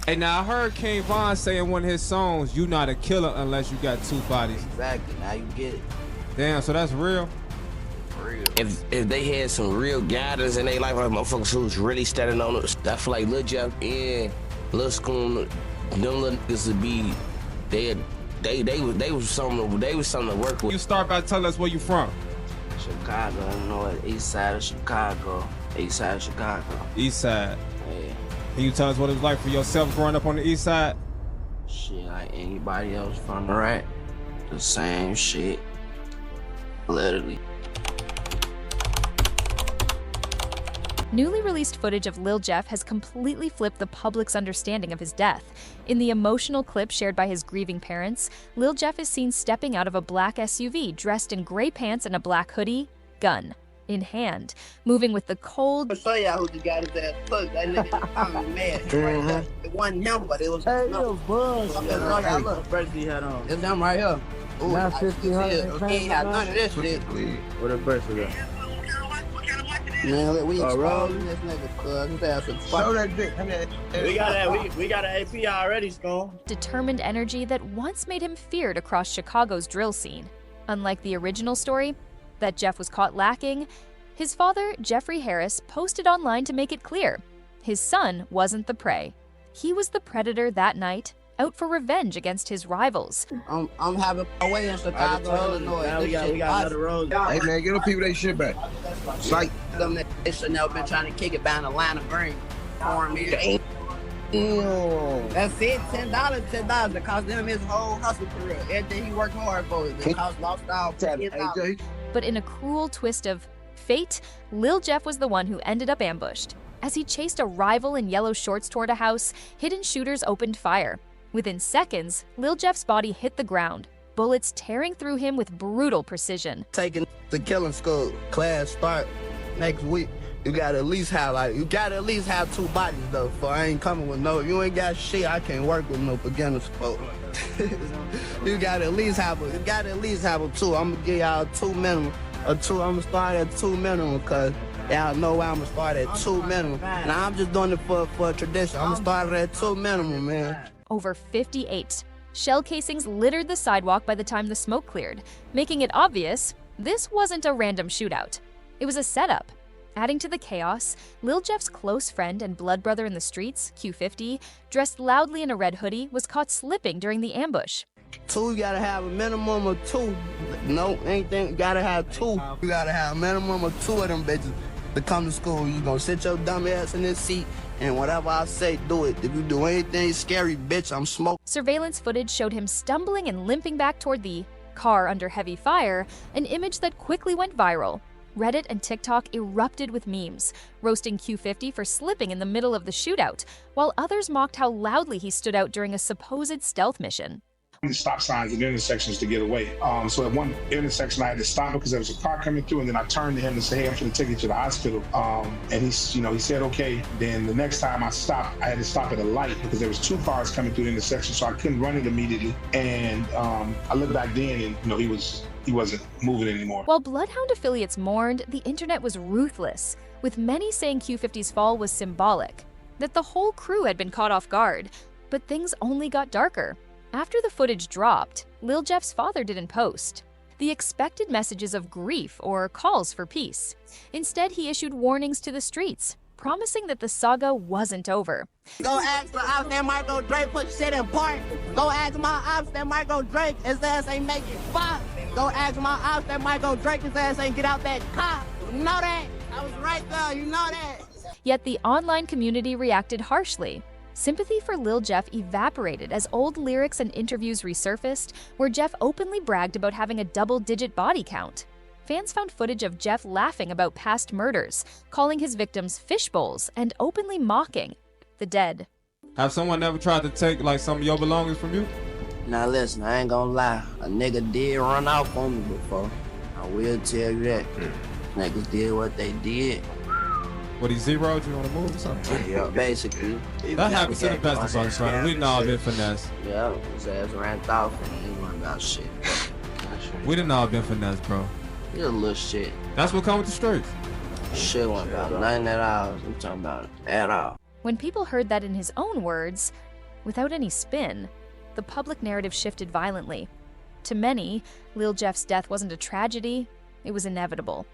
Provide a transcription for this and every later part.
Hey, now I heard King Von say in one of his songs, "You not a killer unless you got two bodies." Exactly. Now you get it. Damn, so that's real. Real. If they had some real guidance in their life, like motherfuckers who's really standing on it, I feel like Lil Jeff and Lil Schoon, them little niggas would be, they was something to work with. You start by telling us where you from. Chicago, you know what? East side of Chicago. East side of Chicago. East side. Yeah. Can you tell us what it was like for yourself growing up on the east side? Shit, like anybody else from the rack. The same shit. Literally. Newly released footage of Lil Jeff has completely flipped the public's understanding of his death. In the emotional clip shared by his grieving parents, Lil Jeff is seen stepping out of a black SUV dressed in gray pants and a black hoodie, gun in hand, moving with the cold. I'll show y'all who just got his ass fucked. That nigga, I'm mad. It wasn't him, but it was no. Look, first he had on. It's them right here. Ooh, now 1500. He ain't had none of this shit. What the first we got? Man, we exposing this nigga, cuz. His ass is Show that dick. We got an AP already, Scone. Determined energy that once made him feared across Chicago's drill scene. Unlike the original story that Jeff was caught lacking, his father, Jeffrey Harris, posted online to make it clear his son wasn't the prey. He was the predator that night, out for revenge against his rivals. I'm having a way in Chicago, Illinois. Now we got another road. Hey man, get them people they shit back. Sight. Them niggas should never been trying to kick it down Atlanta Green. That's it, $10. It cost them his whole hustle career. Everything he worked hard for. It cost lost all $10. But in a cruel twist of fate, Lil Jeff was the one who ended up ambushed. As he chased a rival in yellow shorts toward a house, hidden shooters opened fire. Within seconds, Lil Jeff's body hit the ground, bullets tearing through him with brutal precision. Taking the killing school class start next week. You gotta at least have two bodies though. For I ain't coming with no. You ain't got shit. I can't work with no beginners folk. You gotta at least have a two. I'm gonna give y'all two minimum. I'm gonna start at two minimum because y'all know why I'm gonna start at two minimum. And I'm just doing it for a tradition. I'm gonna start at two minimum, man. Over 58. Shell casings littered the sidewalk by the time the smoke cleared, making it obvious this wasn't a random shootout. It was a setup. Adding to the chaos, Lil Jeff's close friend and blood brother in the streets, Q50, dressed loudly in a red hoodie, was caught slipping during the ambush. Two, you gotta have a minimum of two. No, anything, you gotta have two. You gotta have a minimum of two of them bitches to come to school. You gonna sit your dumb ass in this seat, and whatever I say, do it. If you do anything scary, bitch, I'm smoking. Surveillance footage showed him stumbling and limping back toward the car under heavy fire, an image that quickly went viral. Reddit and TikTok erupted with memes, roasting Q50 for slipping in the middle of the shootout, while others mocked how loudly he stood out during a supposed stealth mission. The stop signs and intersections to get away. So at one intersection, I had to stop because there was a car coming through, and then I turned to him and said, "Hey, I'm going to take you to the hospital." And he said, "Okay." Then the next time I stopped, I had to stop at a light because there was two cars coming through the intersection, so I couldn't run it immediately. And I looked back then, and he wasn't moving anymore. While Bloodhound affiliates mourned, the internet was ruthless, with many saying Q50's fall was symbolic, that the whole crew had been caught off guard. But things only got darker. After the footage dropped, Lil Jeff's father didn't post the expected messages of grief or calls for peace. Instead, he issued warnings to the streets, promising that the saga wasn't over. Go ask the ops that Marco Drake put shit in park. Go ask my ops that Marco Drake, his ass ain't making five. Go ask my ops that Marco Drake, his ass ain't get out that car. You know that? I was right there, you know that? Yet the online community reacted harshly. Sympathy for Lil Jeff evaporated as old lyrics and interviews resurfaced, where Jeff openly bragged about having a double-digit body count. Fans found footage of Jeff laughing about past murders, calling his victims fish bowls, and openly mocking the dead. Have someone ever tried to take like some of your belongings from you? Now listen, I ain't gonna lie. A nigga did run off on me before. I will tell you that. Niggas did what they did. What, he zeroed you on the move or something? Yeah, basically. That happens to the best of us, right? We know I've been finessed. Yeah, his ass ran off and he wasn't about shit. We didn't all been finessed, bro. You're a little shit. That's what comes with the streets. Shit wasn't about nothing at all. I'm talking about it at all. When people heard that in his own words, Without any spin, the public narrative shifted violently. To many, Lil Jeff's death wasn't a tragedy, it was inevitable.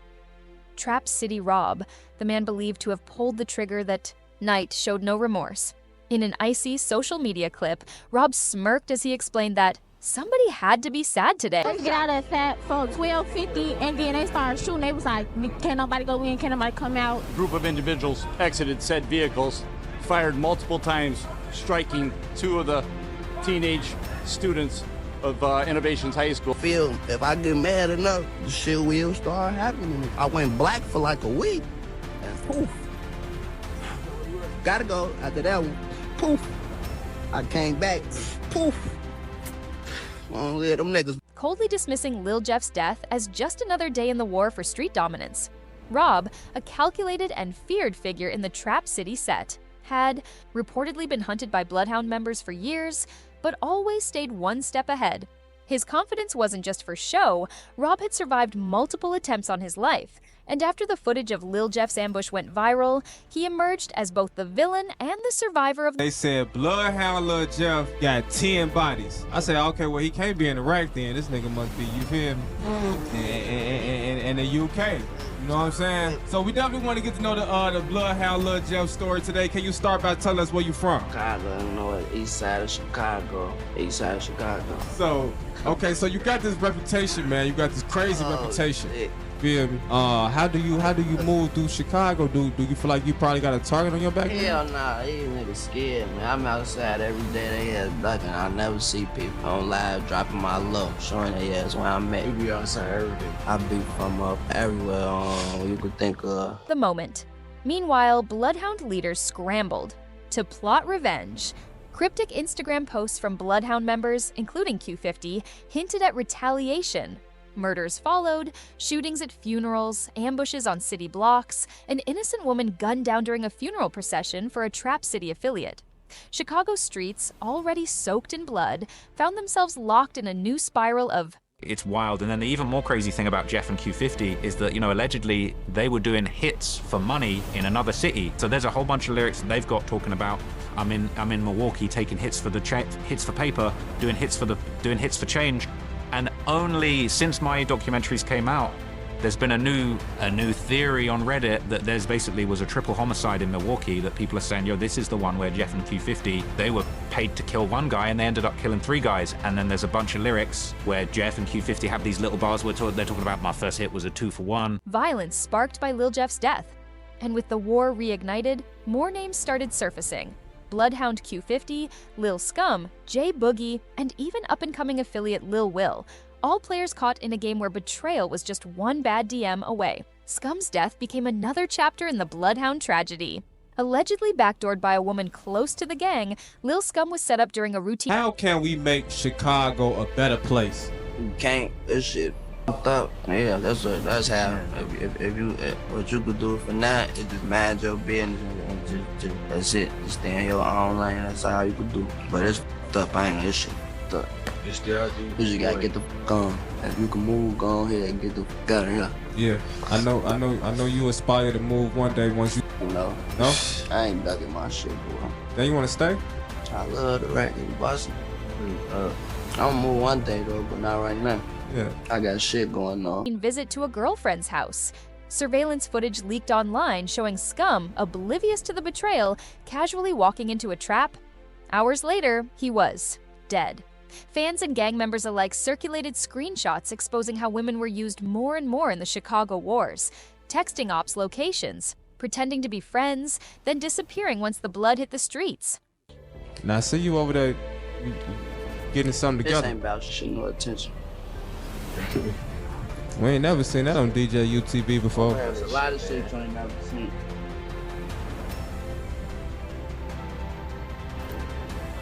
Trap City Rob, the man believed to have pulled the trigger that night, showed no remorse. In an icy social media clip, Rob smirked as he explained that somebody had to be sad today. Let's get out of that for 12:50, and then they started shooting. They was like, can't nobody go in, can't nobody come out. A group of individuals exited said vehicles, fired multiple times, striking 2 of the teenage students of Innovations High School. Feel if I get mad enough, the shit will start happening. I went black for like a week, and poof. Gotta go after that one. Poof. I came back. Poof. Won't let them niggas. Coldly dismissing Lil Jeff's death as just another day in the war for street dominance. Rob, a calculated and feared figure in the Trap City set, had reportedly been hunted by Bloodhound members for years, but always stayed one step ahead. His confidence wasn't just for show. Rob had survived multiple attempts on his life, and after the footage of Lil Jeff's ambush went viral, he emerged as both the villain and the survivor of. They said Bloodhound Lil Jeff got 10 bodies. I said, okay, well, he can't be in Iraq then. This nigga must be, you feel me? In the UK. You know what I'm saying? So we definitely want to get to know the Bloodhound Lil Jeff story today. Can you start by telling us where you from? Chicago, you know, east side of Chicago. East side of Chicago. So, okay, so you got this reputation, man. You got this crazy reputation. Shit. Feel me? How do you move through Chicago? Do you feel like you probably got a target on your back? Hell nah, these niggas scared, man. I'm outside every day, they ass ducking. I never see people on live dropping my low, showing their ass where I'm at. We be outside every day. I be from up everywhere you could think of. The moment. Meanwhile, Bloodhound leaders scrambled to plot revenge. Cryptic Instagram posts from Bloodhound members, including Q50, hinted at retaliation. Murders followed, shootings at funerals, ambushes on city blocks, an innocent woman gunned down during a funeral procession for a Trap City affiliate. Chicago's streets, already soaked in blood, found themselves locked in a new spiral of. It's wild. And then the even more crazy thing about Jeff and Q50 is that, allegedly they were doing hits for money in another city. So there's a whole bunch of lyrics that they've got talking about, I'm in Milwaukee taking hits for hits for paper, doing hits for change. And only since my documentaries came out, there's been a new theory on Reddit that there's basically was a triple homicide in Milwaukee that people are saying, yo, this is the one where Jeff and Q50, they were paid to kill one guy and they ended up killing 3 guys. And then there's a bunch of lyrics where Jeff and Q50 have these little bars where they're talking about my first hit was a 2 for 1. Violence sparked by Lil Jeff's death. And with the war reignited, more names started surfacing. Bloodhound Q50, Lil Scum, J Boogie, and even up-and-coming affiliate Lil Will, all players caught in a game where betrayal was just one bad DM away. Scum's death became another chapter in the Bloodhound tragedy. Allegedly backdoored by a woman close to the gang, Lil Scum was set up during a routine. How can we make Chicago a better place? You can't. This shit fucked up. Yeah, that's how. If you what you could do for now is just mind your business and just that's it. Just stay in your own lane. That's all you could do. But it's fucked up. I ain't this shit fucked up. It's still You just gotta get the fuck on. If you can move, go on here and get the fuck out of here. Yeah, I know you aspire to move one day once you. No. No? I ain't ducking my shit, boy. Then you want to stay? I love the rack in Boston. I'm gonna move one day though, but not right now. Yeah. I got shit going on. Visit to a girlfriend's house. Surveillance footage leaked online showing Scum, oblivious to the betrayal, casually walking into a trap. Hours later, he was dead. Fans and gang members alike circulated screenshots exposing how women were used more and more in the Chicago wars, texting ops locations, pretending to be friends, then disappearing once the blood hit the streets. Now I see you over there getting something This together. ain't about shit, no attention. We ain't never seen that on DJ UTB before. There's a lot of shit you ain't never seen.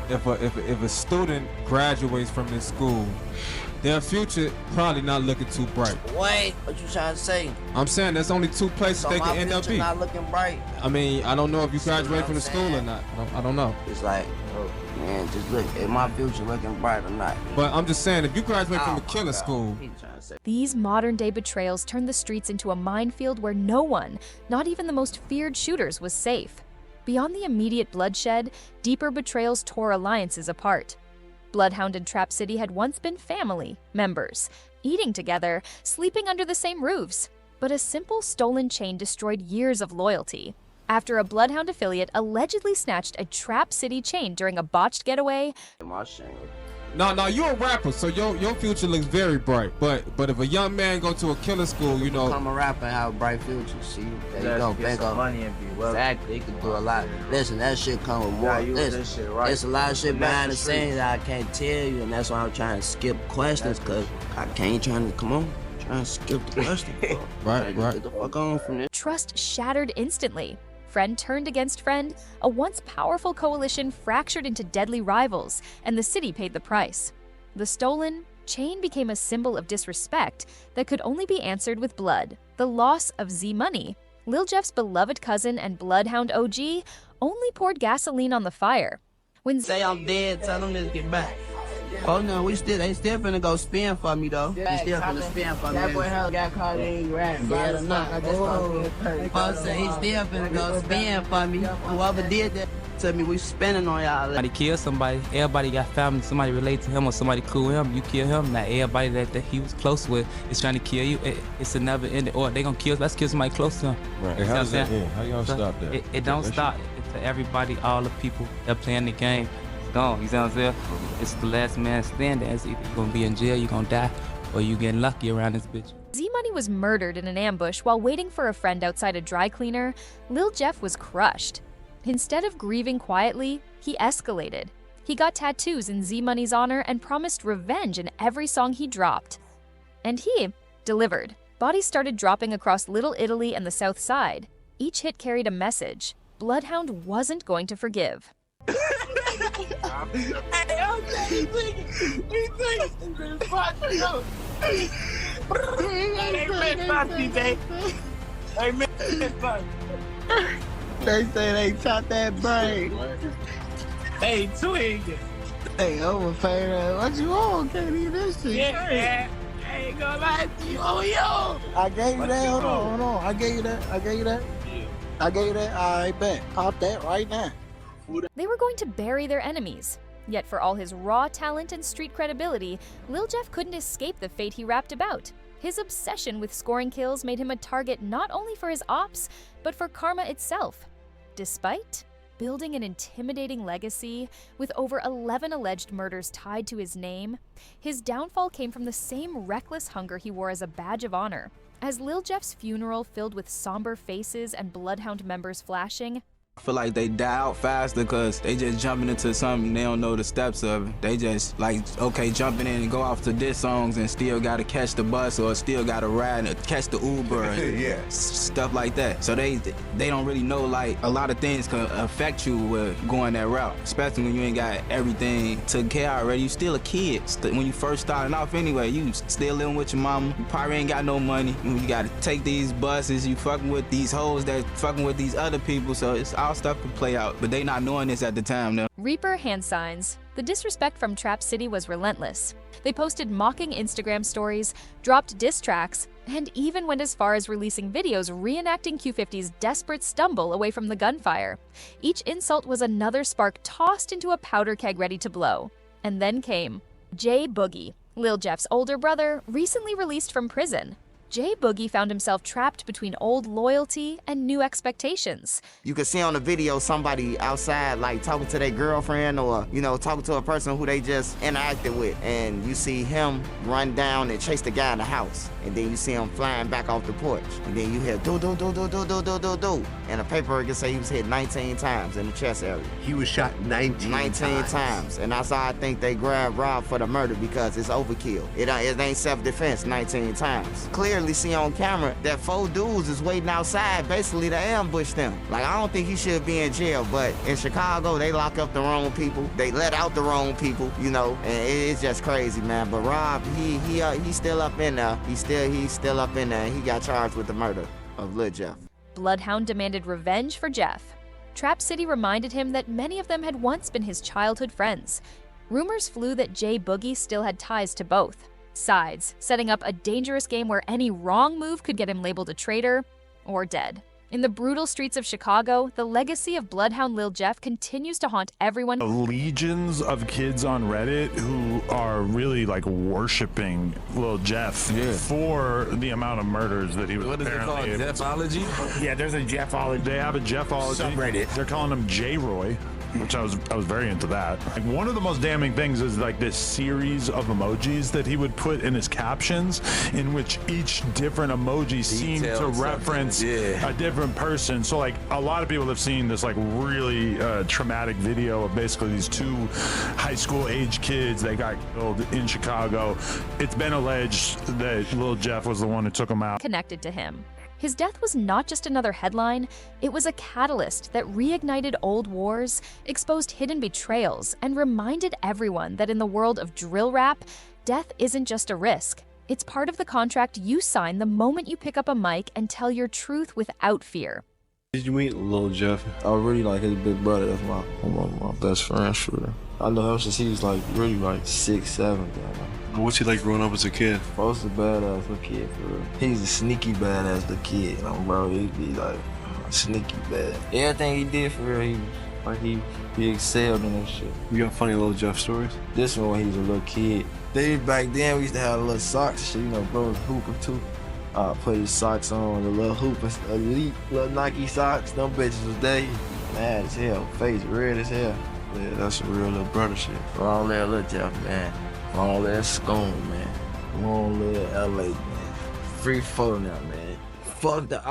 If a student graduates from this school, their future probably not looking too bright. Wait, what you trying to say? I'm saying there's only 2 places So they my can end up future in. not looking bright. I mean, I don't know if you See what graduate I'm from the school or saying? not. I don't know. It's like, oh, man, just look, is my future looking bright or not? But I'm just saying, if you graduate from a Oh, killer God. school, He trying to say. These modern-day betrayals turned the streets into a minefield where no one, not even the most feared shooters, was safe. Beyond the immediate bloodshed, deeper betrayals tore alliances apart. Bloodhound and Trap City had once been family members, eating together, sleeping under the same roofs. But a simple stolen chain destroyed years of loyalty. After a Bloodhound affiliate allegedly snatched a Trap City chain during a botched getaway, No, you're a rapper, so your future looks very bright. But if a young man go to a killer school, you know, I'm a rapper and have a bright future. See, there you go, bank up money and be well. Exactly, he can do a lot. Listen, that shit come with more. Listen, there's a lot of shit behind the scenes that I can't tell you, and that's why I'm trying to skip questions, cause I can't trying to skip the question. right. Get the fuck on from this. trust shattered instantly. Friend turned against friend, a once powerful coalition fractured into deadly rivals, and the city paid the price. The stolen chain became a symbol of disrespect that could only be answered with blood. The loss of Z Money, Lil Jeff's beloved cousin and Bloodhound OG, only poured gasoline on the fire. When Say I'm dead, tell them to get back. Oh no, they still finna go spin for me though. They still finna spin for me. That boy hell got caught in rap. Yeah, not. He still finna go spin for me. Whoever did that, tell me we spinning on y'all. Somebody kill somebody. Everybody got family. Somebody relate to him or somebody cool with him. You kill him. Now everybody that he was close with is trying to kill you. It's a never ending. Or they gonna kill. Let's kill somebody close to him. Right. Hey, how does that end? How y'all stop that? It don't stop. It's to everybody, all the people that playing the game. Gone. You see what I'm saying? It's the last man standing. It's either you're gonna be in jail, you're gonna die, or you getting lucky around this bitch. Z Money was murdered in an ambush while waiting for a friend outside a dry cleaner, Lil Jeff was crushed. Instead of grieving quietly, he escalated. He got tattoos in Z Money's honor and promised revenge in every song he dropped. And he delivered. Bodies started dropping across Little Italy and the South Side. Each hit carried a message. Bloodhound wasn't going to forgive. They say they shot that brain. Hey, twig. Hey, overpaid. What you want? Can't eat this shit. Yeah, I ain't gonna lie to you. Oh, yo. I gave you that. Hold on. I gave you that. I gave you that. I bet. Pop that right now. They were going to bury their enemies. Yet for all his raw talent and street credibility, Lil Jeff couldn't escape the fate he rapped about. His obsession with scoring kills made him a target not only for his ops, but for karma itself. Despite building an intimidating legacy with over 11 alleged murders tied to his name, his downfall came from the same reckless hunger he wore as a badge of honor. As Lil Jeff's funeral filled with somber faces and Bloodhound members flashing, I feel like they die out faster because they just jumping into something they don't know the steps of it. They just like, okay, jumping in and go off to diss songs and still gotta catch the bus or still gotta ride and catch the Uber and Yeah. stuff like that. So they don't really know like a lot of things can affect you with going that route, especially when you ain't got everything taken care of already. You still a kid. When you first starting off anyway, you still living with your mama. You probably ain't got no money. You gotta take these buses. You fucking with these hoes that fucking with these other people. So it's all stuff can play out, but they not knowing this at the time though. Reaper hand signs. The disrespect from Trap City was relentless. They posted mocking Instagram stories, dropped diss tracks, and even went as far as releasing videos reenacting Q50's desperate stumble away from the gunfire. Each insult was another spark tossed into a powder keg ready to blow. And then came J Boogie, Lil Jeff's older brother, recently released from prison. J Boogie found himself trapped between old loyalty and new expectations. You can see on the video somebody outside like talking to their girlfriend or, you know, talking to a person who they just interacted with. And you see him run down and chase the guy in the house. And then you see him flying back off the porch. And then you hear do. And the paperwork can say he was hit 19 times in the chest area. He was shot 19 times. And that's how I think they grabbed Rob for the murder because it's overkill. It ain't self-defense 19 times. Clearly see on camera that 4 dudes is waiting outside basically to ambush them. Like, I don't think he should be in jail, but in Chicago, they lock up the wrong people. They let out the wrong people, you know, and it's just crazy, man. But Rob, he's still up in there. He's still up in there. He got charged with the murder of Lil Jeff. Bloodhound demanded revenge for Jeff. Trap City reminded him that many of them had once been his childhood friends. Rumors flew that J Boogie still had ties to both sides, setting up a dangerous game where any wrong move could get him labeled a traitor or dead. In the brutal streets of Chicago, the legacy of bloodhound Lil Jeff continues to haunt everyone. Legions of kids on Reddit who are really like worshiping Lil Jeff for the amount of murders that he was apparently. What is it called? Jeffology? Yeah, there's a Jeffology. They have a Jeffology. Subreddit. They're calling him J-Roy, which I was very into that. Like, one of the most damning things is like this series of emojis that he would put in his captions, in which each different emoji seemed to reference a different person. So like a lot of people have seen this like really traumatic video of basically these two high school age kids that got killed in Chicago. It's been alleged that Lil Jeff was the one who took them out. Connected to him. His death was not just another headline, it was a catalyst that reignited old wars, exposed hidden betrayals, and reminded everyone that in the world of drill rap, death isn't just a risk. It's part of the contract you sign the moment you pick up a mic and tell your truth without fear. Did you meet Lil Jeff? I really like his big brother. That's my best friend shooter. I know him since he was like really like 6, 7. What's he like growing up as a kid? Bro's a badass little kid for real. He's a sneaky badass little kid, bro. He'd be like sneaky bad. Everything he did for real, he excelled in that shit. You got funny Lil Jeff stories? This one when he was a little kid. Back then we used to have little socks and shit, bro was a hooper too. Put his socks on, the little hoopers, elite little Nike socks. Them bitches was there. Mad as hell, face red as hell. Yeah, that's some real little brother shit. For all that Lil Jeff, man. For all that scone, man. Long live LA, man. Free photo now, man. Fuck the